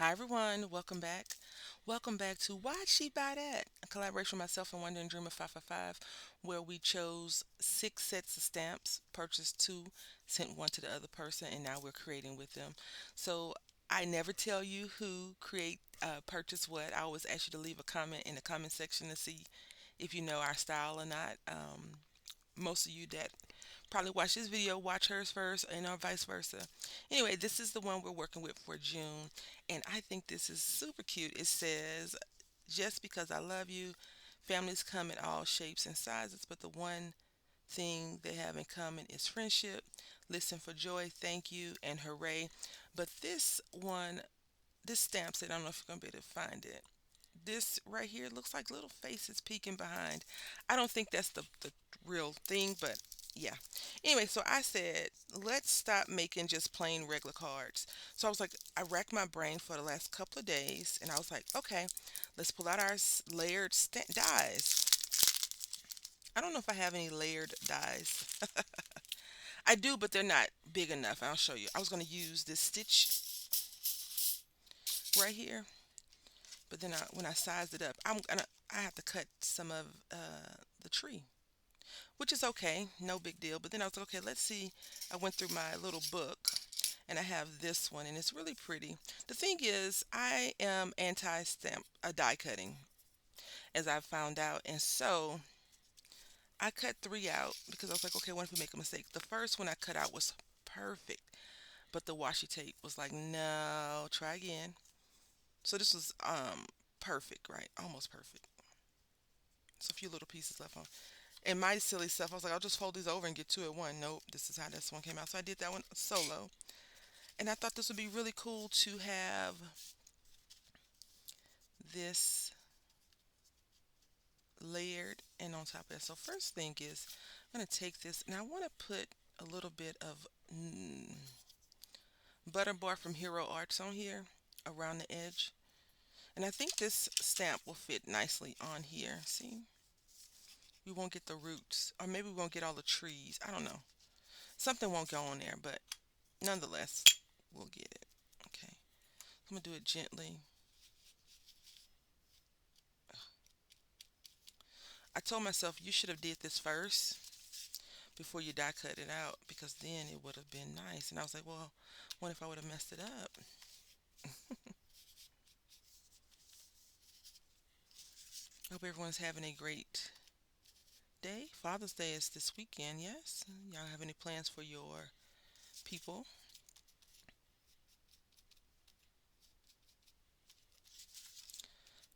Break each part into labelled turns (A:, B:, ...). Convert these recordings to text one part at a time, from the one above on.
A: Hi everyone, welcome back. Welcome back to Why'd She Buy That? A collaboration with myself and Wonder and Dreamer 555, where we chose 6 sets of stamps, purchased two, sent one to the other person, and now we're creating with them. So I never tell you who purchase what. I always ask you to leave a comment in the comment section to see if you know our style or not. Most of you that probably watch this video watch hers first and or vice versa. Anyway, this is the one we're working with for June, and I think this is super cute. It says, just because I love you, families come in all shapes and sizes, but the one thing they have in common is friendship. Listen for joy, thank you, and hooray. But this stamp said, I don't know if you're going to be able to find it. This right here looks like little faces peeking behind. I don't think that's the real thing, but yeah. Anyway, so I said, let's stop making just plain regular cards. So I was like, I racked my brain for the last couple of days, and I was like, okay, let's pull out our layered dies. I don't know if I have any layered dies. I do, but they're not big enough. I'll show you. I was going to use this stitch right here, but then when I sized it up, I have to cut some of the tree, which is okay, no big deal. But then I was like, okay, let's see. I went through my little book and I have this one and it's really pretty. The thing is, I am anti stamp die cutting, as I found out. And so I cut three out because I was like, okay, what if we make a mistake? The first one I cut out was perfect, but the washi tape was like, no, try again. So this was perfect, right? Almost perfect. So a few little pieces left on. And my silly stuff, I was like, I'll just fold these over and get two at one. Nope, this is how this one came out. So I did that one solo. And I thought this would be really cool to have this layered and on top of that. So first thing is, I'm going to take this and I want to put a little bit of butter bar from Hero Arts on here around the edge. And I think this stamp will fit nicely on here. See? We won't get the roots, or maybe we won't get all the trees. I don't know. Something won't go on there, but nonetheless, we'll get it. Okay. I'm going to do it gently. I told myself you should have did this first before you die cut it out because then it would have been nice. And I was like, well, what if I would have messed it up? I hope everyone's having a great day. Father's Day is this weekend, yes? Y'all have any plans for your people?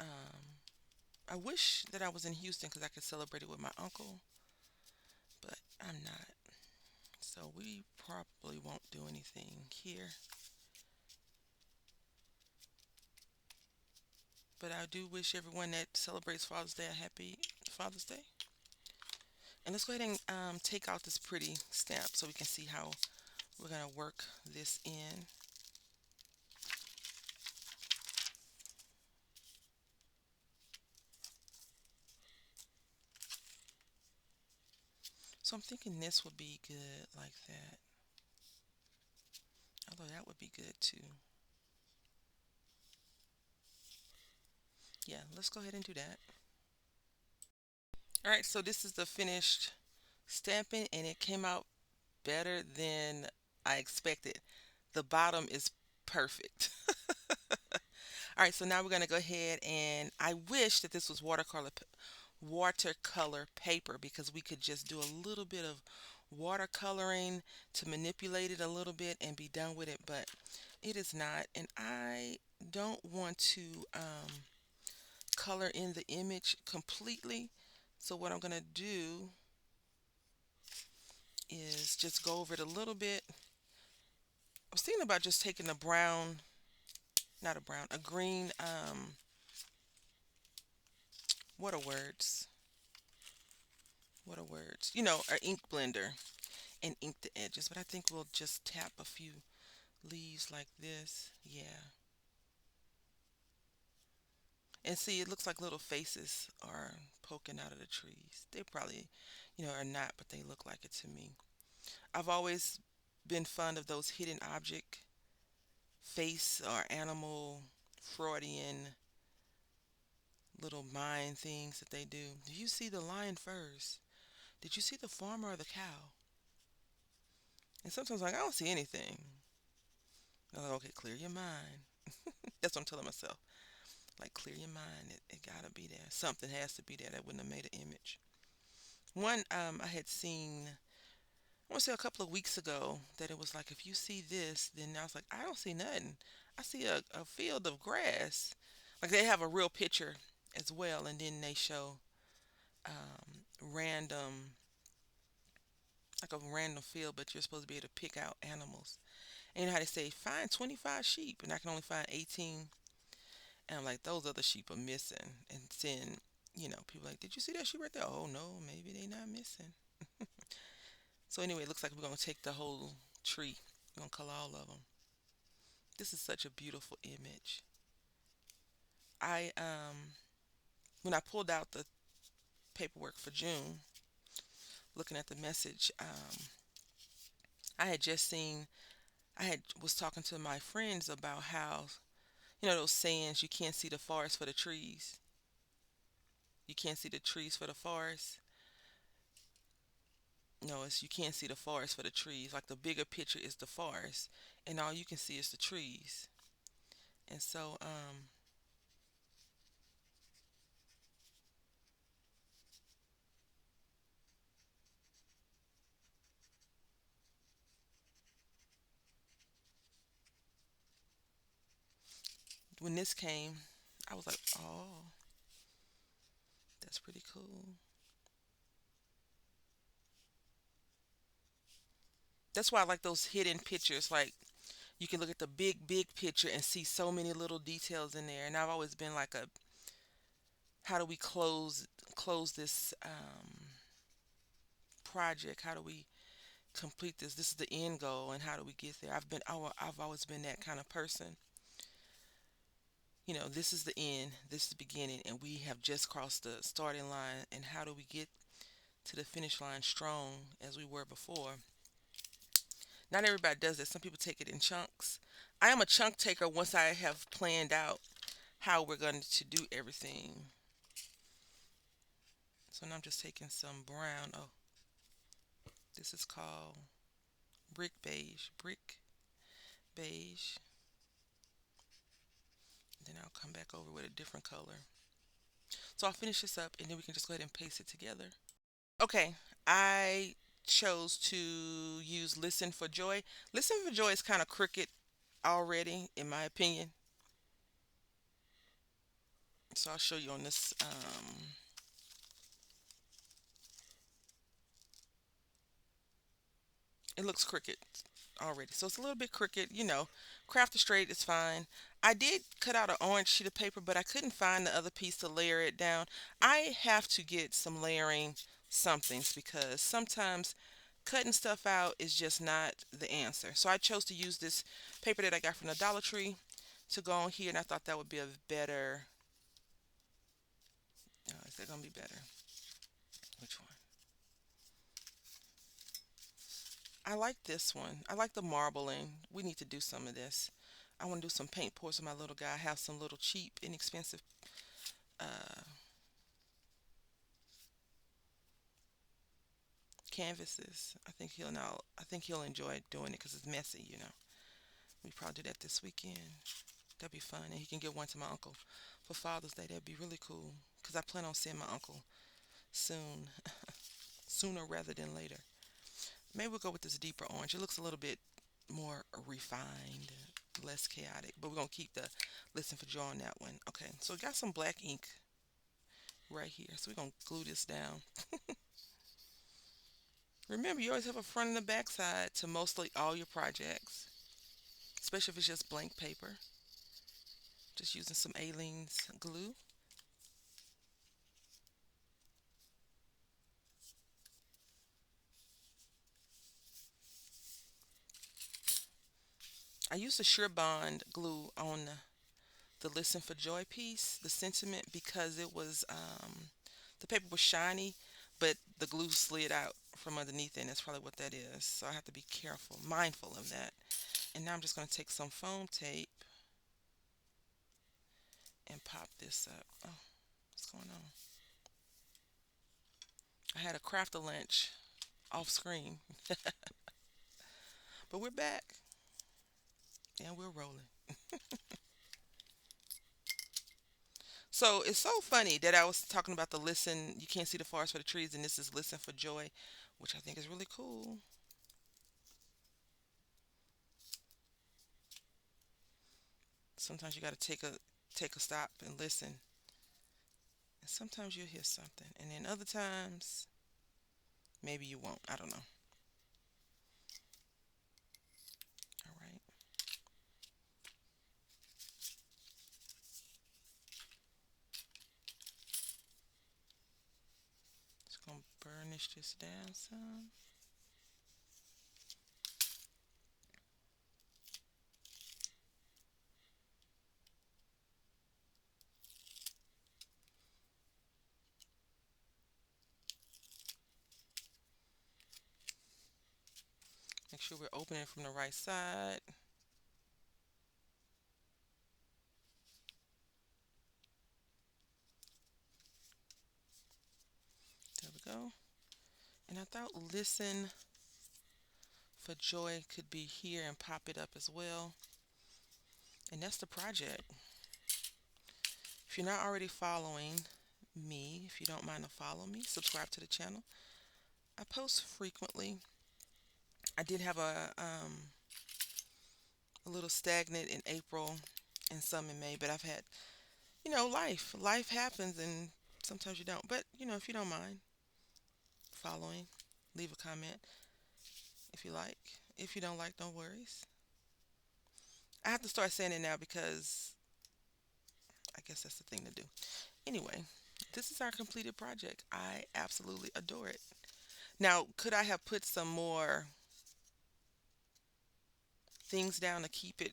A: Um, I wish that I was in Houston because I could celebrate it with my uncle, but I'm not. So we probably won't do anything here. But I do wish everyone that celebrates Father's Day a happy Father's Day. And let's go ahead and take out this pretty stamp so we can see how we're going to work this in. So I'm thinking this would be good like that. Although that would be good too. Yeah, let's go ahead and do that. All right, so this is the finished stamping and it came out better than I expected. The bottom is perfect. All right, so now we're going to go ahead and I wish that this was watercolor paper because we could just do a little bit of watercoloring to manipulate it a little bit and be done with it, but it is not. And I don't want to color in the image completely. So what I'm going to do is just go over it a little bit. I was thinking about just taking a brown, not a brown, a green, what are words? What are words? You know, an ink blender and ink the edges. But I think we'll just tap a few leaves like this. Yeah. And see, it looks like little faces are poking out of the trees. They probably, are not, but they look like it to me. I've always been fond of those hidden object face or animal Freudian little mind things that they do. Do you see the lion first? Did you see the farmer or the cow? And sometimes like I don't see anything. I'm like, okay, clear your mind. That's what I'm telling myself. Like clear your mind. It gotta be there. Something has to be there that wouldn't have made an image. One I had seen I want to say a couple of weeks ago that it was like if you see this, then I was like, I don't see nothing. I see a field of grass. Like they have a real picture as well, and then they show random like a random field, but you're supposed to be able to pick out animals. And you know how they say, find 25 sheep, and I can only find 18. And I'm like, those other sheep are missing. And then, people like, did you see that sheep right there? Oh, no, maybe they not missing. So anyway, it looks like we're going to take the whole tree. We're going to color all of them. This is such a beautiful image. When I pulled out the paperwork for June, looking at the message, I had just seen, was talking to my friends about how, those sayings, you can't see the forest for the trees. You can't see the trees for the forest. No, it's you can't see the forest for the trees. Like the bigger picture is the forest, and all you can see is the trees. And so, when this came, I was like, oh, that's pretty cool. That's why I like those hidden pictures. Like you can look at the big picture and see so many little details in there. And I've always been like a, how do we close this project? How do we complete this? This is the end goal, and how do we get there? I've always been that kind of person. This is the end, this is the beginning, and we have just crossed the starting line. And how do we get to the finish line strong as we were before? Not everybody does that. Some people take it in chunks. I am a chunk taker once I have planned out how we're going to do everything. So now I'm just taking some brown. Oh, this is called brick beige. Brick beige. Then I'll come back over with a different color. So I'll finish this up and then we can just go ahead and paste it together. Okay, I chose to use Listen for Joy. Listen for Joy is kind of crooked already, in my opinion. So I'll show you on this. It looks crooked already. So it's a little bit crooked. Craft it straight is fine. I did cut out an orange sheet of paper, but I couldn't find the other piece to layer it down. I have to get some layering somethings because sometimes cutting stuff out is just not the answer. So I chose to use this paper that I got from the Dollar Tree to go on here, and I thought that would be a better. Is that going to be better? Which one? I like this one. I like the marbling. We need to do some of this. I want to do some paint pours with my little guy. I have some little cheap, inexpensive uh, canvases. I think he'll enjoy doing it because it's messy. We probably do that this weekend. That'd be fun, and he can give one to my uncle for Father's Day. That'd be really cool because I plan on seeing my uncle soon, sooner rather than later. Maybe we'll go with this deeper orange. It looks a little bit more refined, less chaotic, but we're gonna keep the listen for joy on that one. Okay, so we got some black ink right here, so we're gonna glue this down. Remember, you always have a front and a back side to mostly all your projects, especially if it's just blank paper. Just using some Aleene's glue. I used the Sure Bond glue on the Listen for Joy piece, the sentiment, because the paper was shiny, but the glue slid out from underneath it, and that's probably what that is. So I have to be careful, mindful of that. And now I'm just going to take some foam tape and pop this up. Oh, what's going on? I had a craft a lunch off screen, but we're back and we're rolling. So it's so funny that I was talking about the listen, you can't see the forest for the trees, and this is listen for joy, which I think is really cool. Sometimes you got to take a stop and listen, and sometimes you'll hear something, and then other times maybe you won't. I don't know. All right, just gonna burnish this down some. Make sure we're opening from the right side. There we go. And I thought listen for joy could be here and pop it up as well. And that's the project. If you're not already following me, if you don't mind to follow me, subscribe to the channel. I post frequently. I did have a little stagnant in April and some in May, but I've had, life. Life happens and sometimes you don't. But, if you don't mind following, leave a comment if you like. If you don't like, no worries. I have to start saying it now because I guess that's the thing to do. Anyway, this is our completed project. I absolutely adore it. Now, could I have put some more things down to keep it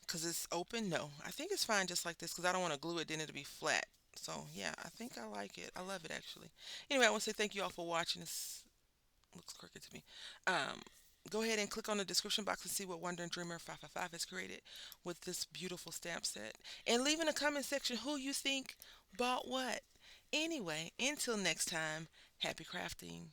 A: because it's open? No, I think it's fine just like this because I don't want to glue it, then it'll be flat. So, yeah, I think I like it. I love it actually. Anyway, I want to say thank you all for watching. This looks crooked to me. Um, Go ahead and click on the description box and see what Wondering Dreamer 555 has created with this beautiful stamp set. And leave in the comment section who you think bought what. Anyway, until next time, happy crafting.